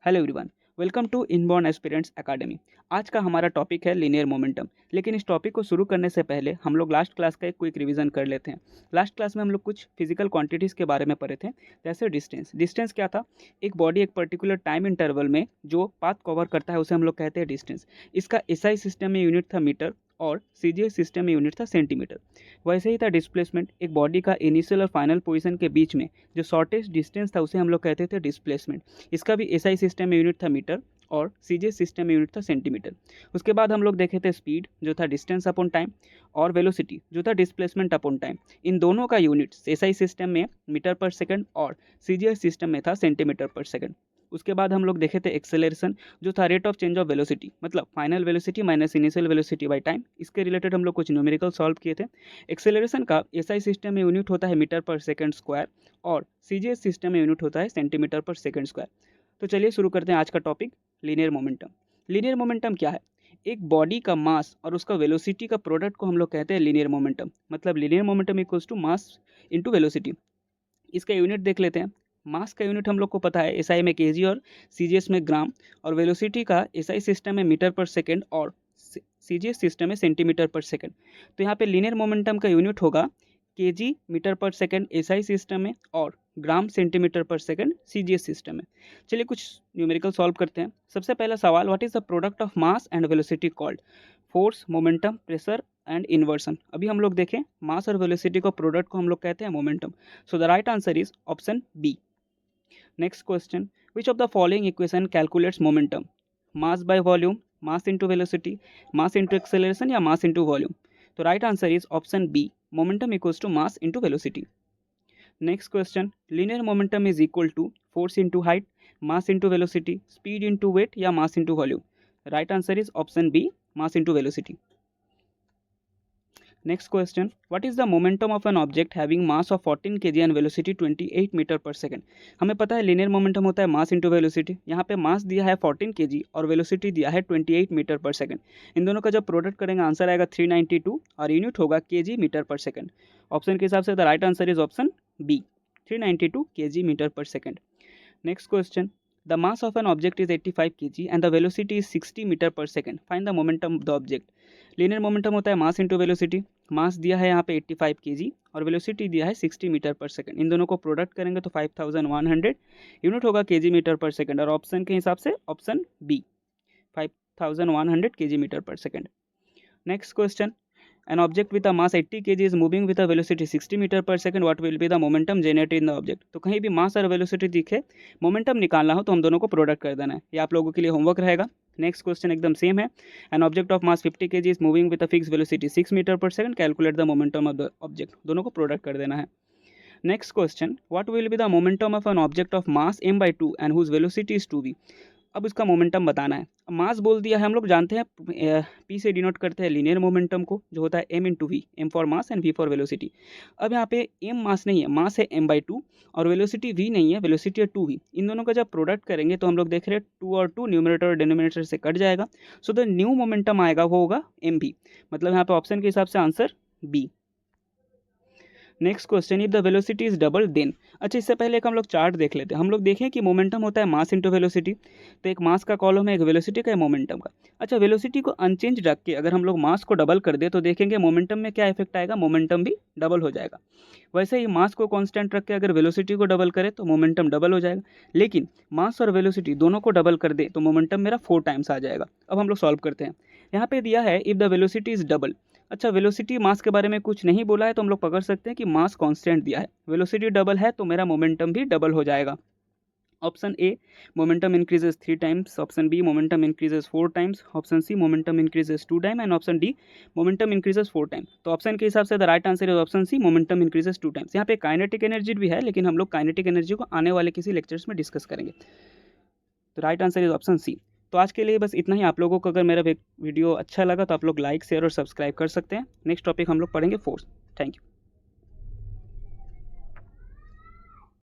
Hello everyone, welcome to Inborn Aspirants Academy. आज का हमारा टॉपिक है लीनियर मोमेंटम। लेकिन इस टॉपिक को शुरू करने से पहले हम लोग लास्ट क्लास का एक क्विक रिवीजन कर लेते हैं। लास्ट क्लास में हम लोग कुछ फिजिकल क्वांटिटीज़ के बारे में पढ़े थे, जैसे डिस्टेंस। डिस्टेंस क्या था? एक बॉडी एक पर्टिकुलर टाइम इंटरवल में जो पाथ कवर करता है उसे हम लोग कहते हैं डिस्टेंस। इसका एसआई सिस्टम में यूनिट था मीटर और सीजीएस सिस्टम में यूनिट था सेंटीमीटर। वैसे ही था डिस्प्लेसमेंट, एक बॉडी का इनिशियल और फाइनल पोजीशन के बीच में जो शॉर्टेस्ट डिस्टेंस था उसे हम लोग कहते थे डिस्प्लेसमेंट। इसका भी एसआई सिस्टम में यूनिट था मीटर और सीजीएस सिस्टम में यूनिट था सेंटीमीटर। उसके बाद हम लोग देखे थे स्पीड जो था डिस्टेंस अपॉन टाइम और वेलोसिटी जो था डिस्प्लेसमेंट अपॉन टाइम। इन दोनों का यूनिट एसआई सिस्टम में मीटर पर सेकंड और सीजीएस सिस्टम में था सेंटीमीटर पर सेकंड। उसके बाद हम लोग देखे थे एक्सेलरेशन जो था rate of change of velocity, मतलब final velocity minus initial velocity by time. इसके रिलेटेड हम लोग कुछ न्यूमेरिकल सॉल्व किए थे। एक्सेलरेशन का एसआई सिस्टम में यूनिट होता है मीटर पर सेकंड स्क्वायर और सीजीएस सिस्टम में यूनिट होता है सेंटीमीटर पर सेकंड स्क्वायर। तो चलिए शुरू करते हैं आज का topic, linear momentum. Linear momentum क्या है? एक बॉडी का मास और उसका वेलोसिटी का प्रोडक्ट को हम लोग कहते हैं लीनियर मोमेंटम। मतलब linear momentum equals to mass into velocity. इसका यूनिट देख लेते हैं। मास का यूनिट हम लोग को पता है एसआई में केजी और सीजीएस में ग्राम, और वेलोसिटी का एसआई सिस्टम में मीटर पर सेकंड और सीजीएस सिस्टम में सेंटीमीटर पर सेकंड। तो यहाँ पे लीनियर मोमेंटम का यूनिट होगा KG metre per second SI system में और ग्राम सेंटीमीटर पर सेकंड सीजीएस सिस्टम में। चलिए कुछ न्यूमेरिकल सॉल्व करते हैं। सबसे पहला सवाल, what is the product of mass and velocity called? Force, momentum, pressure and inversion. अभी हम लोग देखें मास और वेलोसिटी को प्रोडक्ट को हम लोग कहते हैं momentum. So the right answer is option B. Next question, which of the following equation calculates momentum? Mass by volume, mass into velocity, mass into acceleration या मास इंटू वॉल्यूम? तो right answer is option B, momentum equals to mass into velocity. Next question, linear momentum is equal to force into height, mass into velocity, speed into weight या mass into volume? Right answer is option B, mass into velocity. Next question, what is the momentum of an object having mass of 14 kg and velocity 28 metre per second? हमें पता है linear momentum होता है मास into velocity. यहाँ पे मास दिया है 14 kg और वेलोसिटी दिया है 28 मीटर पर सेकंड। इन दोनों का जब प्रोडक्ट करेंगे आंसर आएगा 392 और यूनिट होगा kg metre per second. Option के हिसाब से the right answer is option B, 392 kg metre per second. Next question, the mass of an object is 85 kg and the velocity is 60 metre per second, find the momentum of the object. Linear momentum होता है मास into velocity. मास दिया है यहाँ पे 85 kg और velocity दिया है 60 metre per second. इन दोनों को प्रोडक्ट करेंगे तो 5100, यूनिट होगा kg मीटर पर सेकंड और ऑप्शन के हिसाब से option B, 5100 kg metre per second. Next question, an object with a mass 80 kg is moving with a velocity 60 metre per second, what will be the momentum generated in the object? तो कहीं भी मास और velocity दिखे, momentum निकालना हो तो हम दोनों को प्रोडक्ट कर देना है। ये आप लोगों के लिए होमवर्क रहेगा। नेक्स्ट क्वेश्चन एकदम सेम है। An object of mass 50 kg is moving with a fix velocity 6 metre per second, calculate the momentum of the object. दोनों को प्रोडक्ट कर देना है। Next question, what will be the momentum of an object of mass m/2 and whose velocity is 2v? अब इसका momentum बताना है। मास बोल दिया है, हम लोग जानते हैं पी से डिनोट करते हैं लीनियर मोमेंटम को, जो होता है m into V, M for mass and V for velocity. अब यहाँ पे m मास नहीं है, मास है m/2 और वेलोसिटी v नहीं है, वेलोसिटी है 2v। इन दोनों का जब प्रोडक्ट करेंगे तो हम लोग देख रहे हैं 2 और 2 न्यूमरेटर और डिनोमिनेटर से कट जाएगा। सो द न्यू मोमेंटम आएगा वो होगा mv। मतलब यहाँ पे ऑप्शन के हिसाब से answer B. Next question, if the velocity is double then. अच्छा, इससे पहले एक हम लोग चार्ट देख लेते हैं। हम लोग देखें कि मोमेंटम होता है मास इंटू वेलोसिटी, तो एक मास का कॉलम है, एक वेलोसिटी का, एक मोमेंटम का। अच्छा, वेलोसिटी को अनचेंज रख के अगर हम लोग मास को डबल कर दे तो देखेंगे मोमेंटम में क्या इफेक्ट आएगा, मोमेंटम भी डबल हो जाएगा। वैसे ही मास को कांस्टेंट रख के अगर वेलोसिटी को डबल करे तो मोमेंटम डबल हो जाएगा। लेकिन मास और वेलोसिटी दोनों को डबल कर दे तो मोमेंटम मेरा 4 टाइम्स आ जाएगा। अब हम लोग सॉल्व करते हैं। यहाँ पे दिया है if the velocity is double. अच्छा, वेलोसिटी मास के बारे में कुछ नहीं बोला है तो हम लोग पकड़ सकते हैं कि मास कांस्टेंट दिया है, वेलोसिटी डबल है तो मेरा मोमेंटम भी डबल हो जाएगा। Option A, momentum increases 3 times, option B, momentum increases 4 times, option C, momentum increases 2 time and option D, momentum increases 4 time. तो ऑप्शन के हिसाब से the right answer is option C, momentum increases 2 times. यहाँ पे kinetic energy भी है, लेकिन हम लोग काइनेटिक एनर्जी को आने वाले किसी लेक्चर्स में डिस्कस करेंगे। तो right answer is option C. तो आज के लिए बस इतना ही। आप लोगों को अगर मेरा वीडियो अच्छा लगा तो आप लोग लाइक, शेयर और सब्सक्राइब कर सकते हैं। नेक्स्ट टॉपिक हम लोग पढ़ेंगे फोर्स। Thank you.